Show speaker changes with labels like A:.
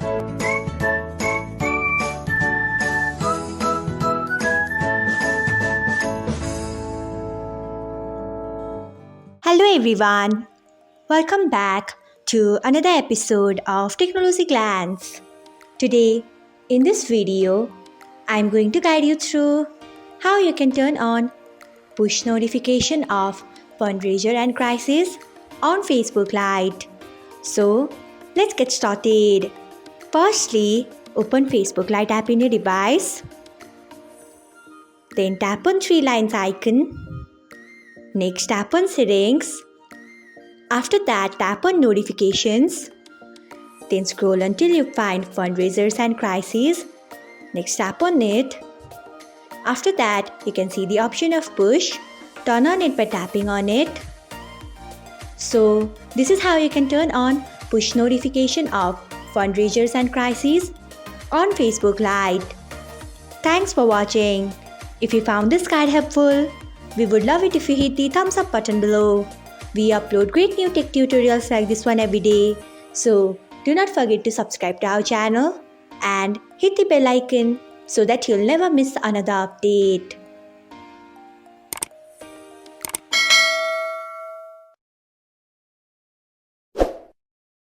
A: Hello everyone, welcome back to another episode of Technologyglance. Today, in this video, I'm going to guide you through how you can turn on push notification of Fundraiser and Crises on Facebook Lite. So, let's get started. Firstly, open Facebook Lite app in your device. Then tap on three lines icon. Next, tap on settings. After that, tap on notifications. Then scroll until you find Fundraisers and Crises. Next, tap on it. After that, you can see the option of push. Turn on it by tapping on it. So, this is how you can turn on push notification of Fundraisers and Crises on Facebook Lite. Thanks for watching. If you found this guide helpful, we would love it if you hit the thumbs up button below. We upload great new tech tutorials like this one every day. So do not forget to subscribe to our channel and hit the bell icon so that you'll never miss another update.